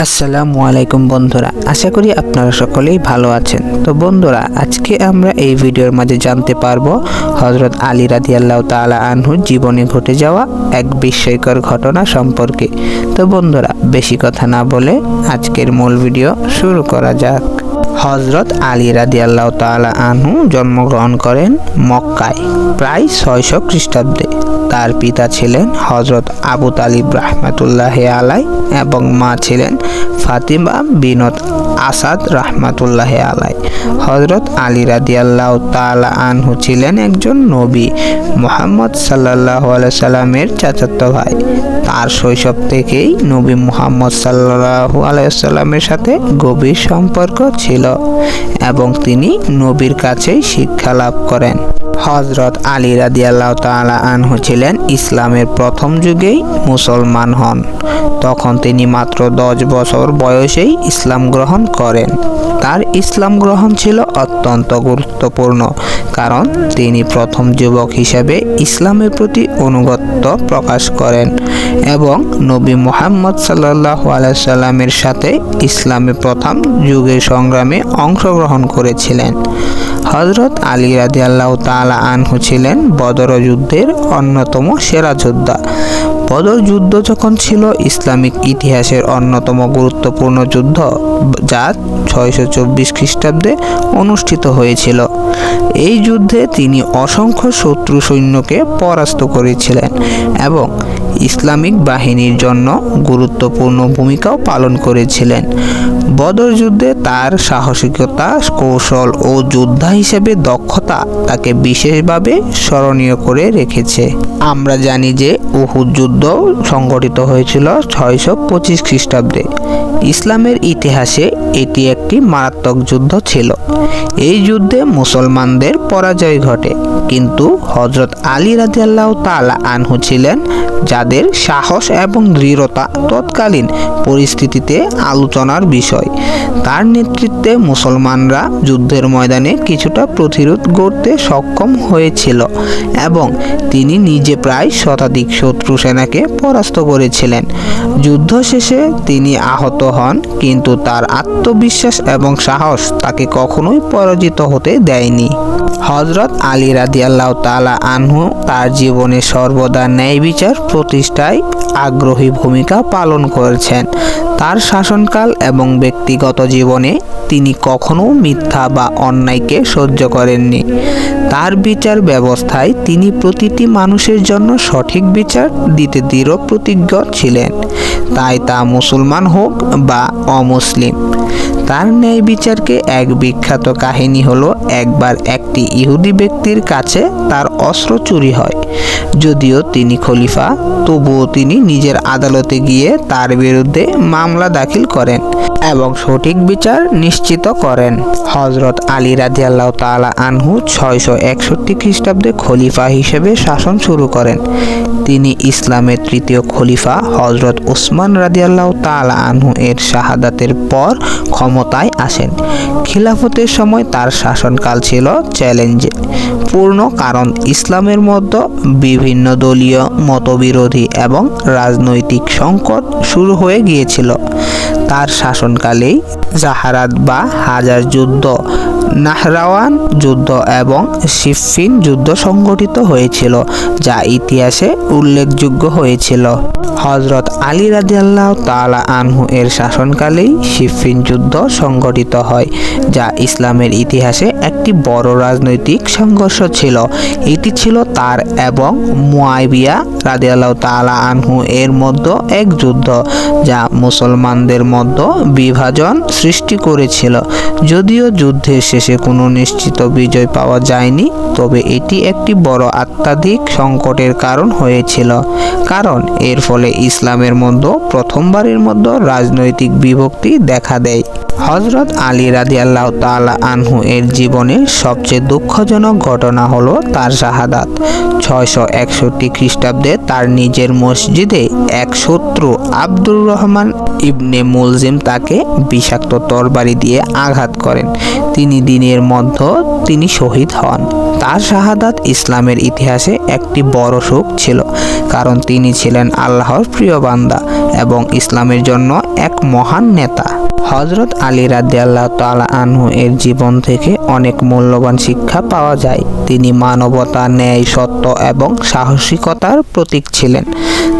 আসসালামু আলাইকুম বন্ধুরা, আশা করি আপনারা সকলেই ভালো আছেন। তো বন্ধুরা, আজকে আমরা এই ভিডিওর মাঝে জানতে পারবো হযরত আলী রাদিয়াল্লাহু তাআলা আনহুর জীবনে ঘটে যাওয়া এক বিস্ময়কর ঘটনা সম্পর্কে। তো বন্ধুরা, বেশি কথা না বলে আজকের মূল ভিডিও শুরু করা যাক। হযরত আলী রাদিয়াল্লাহু তাআলা আনহু জন্মগ্রহণ করেন মক্কায় প্রায় 600 খ্রিস্টাব্দে। তার পিতা ছিলেন হযরত আবু তালিব রাহমাতুল্লাহি আলাইহি এবং মা ছিলেন ফাতিমা বিনত আসাদ রাহমাতুল্লাহি আলাইহি। হযরত আলী রাদিয়াল্লাহু তাআলা আনহু ছিলেন একজন নবী, মুহাম্মদ সাল্লাল্লাহু আলাইহি সাল্লামের চাচাতো ভাই। তার শৈশব থেকেই নবী মুহাম্মদ সাল্লাল্লাহু আলাইহি সাল্লামের সাথে গভীর সম্পর্ক ছিল এবং তিনি নবীর কাছেই শিক্ষা লাভ করেন। হযরত আলী রাদিয়াল্লাহু তাআলা আনহু ছিলেন ইসলামের প্রথম যুগেই মুসলমান হন। তখন তিনি মাত্র 10 বছর বয়সেই ইসলাম গ্রহণ করেন। তার ইসলাম গ্রহণ ছিল অত্যন্ত গুরুত্বপূর্ণ, কারণ তিনি প্রথম যুবক হিসেবে ইসলামের প্রতি আনুগত্য প্রকাশ করেন এবং নবী মুহাম্মদ সাল্লাল্লাহু আলাইহি সাল্লামের সাথে ইসলামের প্রথম যুগের সংগ্রামে অংশগ্রহণ করেছিলেন। হযরত আলী রাদিয়াল্লাহু তাআলা আনহু ছিলেন বদর যুদ্ধের অন্যতম সেরা যোদ্ধা। বদর যুদ্ধ যখন ছিল ইসলামিক ইতিহাসের অন্যতম গুরুত্বপূর্ণ যুদ্ধ, যা 624 খ্রিস্টাব্দে অনুষ্ঠিত হয়েছিল। এই যুদ্ধে তিনি অসংখ্য শত্রু সৈন্যকে পরাস্ত করেছিলেন এবং ইসলামিক বাহিনীর জন্য গুরুত্বপূর্ণ ভূমিকাও পালন করেছিলেন। বদর যুদ্ধে তার সাহসিকতা, কৌশল ও যোদ্ধা হিসেবে দক্ষতা তাকে বিশেষভাবে স্মরণীয় করে রেখেছে। আমরা জানি যে উহুদ যুদ্ধ সংঘটিত হয়েছিল 625 খ্রিস্টাব্দে। ইসলামের ইতিহাসে এটি একটি মারাত্মক যুদ্ধ ছিল। এই যুদ্ধে মুসলমানদের পরাজয় ঘটে, কিন্তু হযরত আলী রাদিয়াল্লাহু তাআলা আনহু ছিলেন যাদের সাহস এবং দৃঢ়তা তৎকালীন পরিস্থিতিতে আলোচনার বিষয়। তার নেতৃত্বে মুসলমানরা যুদ্ধের ময়দানে কিছুটা প্রতিরোধ গড়তে সক্ষম হয়েছিল এবং তিনি নিজে প্রায় শতাধিক শত্রু সেনাকে পরাস্ত করেছিলেন। যুদ্ধ শেষে তিনি আহত হন, কিন্তু তার আত্মবিশ্বাস এবং সাহস তাকে কখনোই পরাজিত হতে দেয়নি। হযরত আলী রাদিয়াল্লাহু তাআলা আনহু তার জীবনে সর্বদা ন্যায় বিচার প্রতিষ্ঠায় আগ্রহী ভূমিকা পালন করেছেন। তার শাসনকাল এবং ব্যক্তিগত জীবনে তিনি কখনো মিথ্যা বা অন্যায়কে সহ্য করেননি। তার বিচার ব্যবস্থায় তিনি প্রতিটি মানুষের জন্য সঠিক বিচার দিতে দৃঢ় প্রতিজ্ঞ ছিলেন, তাই তা মুসলমান হোক বা অমুসলিম। তার ন্যায় বিচারকে এক বিখ্যাত কাহিনী হলো, একবার একটি ইহুদি ব্যক্তির কাছে তার অস্ত্র চুরি হয়। যদিও তিনি খলিফা, তবুও তিনি নিজের আদালতে গিয়ে তার বিরুদ্ধে মামলা দাখিল করেন এবং সঠিক বিচার নিশ্চিত করেন। হযরত আলী রাদিয়াল্লাহু তাআলা আনহু 661 খ্রিস্টাব্দে খলিফা হিসেবে শাসন শুরু করেন। তিনি ইসলামের তৃতীয় খলিফা হযরত উসমান রাদিয়াল্লাহু তাআলা আনহু এর শাহাদাতের পর ক্ষমতায় আসেন। খিলাফতের সময় তার শাসনকাল ছিল চ্যালেঞ্জে পূর্ণ, কারণ ইসলামের মধ্যে বিভিন্ন দলীয় মতবিরোধী এবং রাজনৈতিক সংকট শুরু হয়ে গিয়েছিল। তার শাসনকালেই জাহারাত বা হাজার যুদ্ধ, নাহরাওয়ান যুদ্ধ এবং সিফফিন যুদ্ধ সংঘটিত হয়েছিল, যা ইতিহাসে উল্লেখযোগ্য হয়েছিল। হযরত আলী রাদিয়াল্লাহু তাআলা আনহু এর শাসনকালেই সিফফিন যুদ্ধ সংঘটিত হয়, যা ইসলামের ইতিহাসে একটি বড় রাজনৈতিক সংঘর্ষ ছিল। এটি ছিল তার এবং মুয়াবিয়া রাদিয়াল্লাহু তাআলা আনহু এর মধ্যে এক যুদ্ধ, যা মুসলমানদের মধ্যে বিভাজন সৃষ্টি করেছিল। যদিও যুদ্ধের শেষে কোনো নিশ্চিত বিজয় পাওয়া যায়নি, তবে এটি একটি বড় আধ্যাত্মিক সংকটের কারণ হয়েছিল, কারণ এর ফলে ইসলামের মধ্যে প্রথমবারের মধ্যে রাজনৈতিক বিভক্তি দেখা দেয়। হযরত আলী রাদিয়াল্লাহু তাআলা আনহু এর জীবনের সবচেয়ে দুঃখজনক ঘটনা হলো তার শাহাদাত। 661 খ্রিস্টাব্দে তার নিজের মসজিদে এক শত্রু আব্দুর রহমান ইবনে মুলজিম তাকে বিষাক্ত তরবারি দিয়ে আঘাত করেন। দিনের মধ্যে তিনি শহীদ হন। তার শাহাদাত ইসলামের ইতিহাসে একটি বড় সুখ ছিল, কারণ তিনি ছিলেন আল্লাহর প্রিয় বান্দা এবং ইসলামের জন্য এক মহান নেতা। হযরত আলী রাদিয়াল্লাহু তাআলা আনহু এর জীবন থেকে অনেক মূল্যবান শিক্ষা পাওয়া যায়। তিনি মানবতা, ন্যায়, সত্য এবং সাহসিকতার প্রতীক ছিলেন।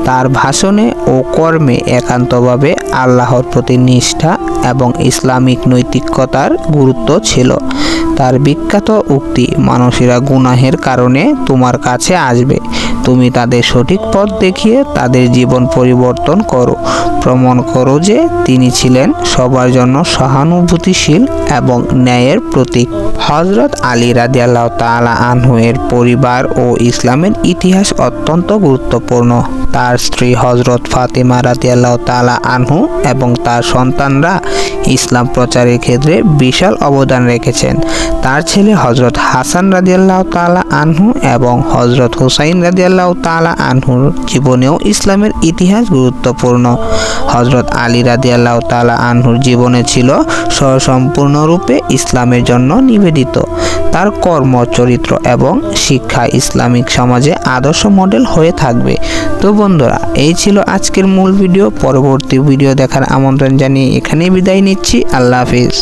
তার ভাষণে ও কর্মে একান্তভাবে আল্লাহর প্রতি নিষ্ঠা এবং ইসলামিক নৈতিকতার গুরুত্ব ছিল। তার বিখ্যাত উক্তি, মানুষেরা গুনাহের কারণে তোমার কাছে আসবে, তুমি তাদের সঠিক পথ দেখিয়ে তাদের জীবন পরিবর্তন করো, প্রমাণ করো যে তিনি ছিলেন সবার জন্য সহানুভূতিশীল এবং ন্যায়ের প্রতীক। হযরত আলী রাদিয়াল্লাহু তাআলা আনহু এর পরিবার ও ইসলামের ইতিহাস অত্যন্ত গুরুত্বপূর্ণ। তার স্ত্রী হযরত ফাতেমা রাদিয়াল্লাহু তাআলা আনহু এবং তার সন্তানরা ইসলাম প্রচারের ক্ষেত্রে বিশাল অবদান রেখেছেন। তার ছেলে হযরত হাসান রাদিয়াল্লাহু তাআলা আনহু এবং হযরত হুসাইন রাদিয়াল্লাহু তাআলা আনহুর জীবনেও ইসলামের ইতিহাস গুরুত্বপূর্ণ। হযরত আলী রাদিয়াল্লাহু তাআলা আনহুর জীবনে ছিল সম্পূর্ণরূপে ইসলামের জন্য নিবেদিত। তার কর্ম, চরিত্র এবং শিক্ষা ইসলামিক সমাজে আদর্শ মডেল হয়ে থাকবে। তো বন্ধুরা, এই ছিল আজকের মূল ভিডিও। পরবর্তী ভিডিও দেখার আমন্ত্রণ জানিয়ে এখানেই বিদায় নিচ্ছি। আল্লাহ হাফিজ।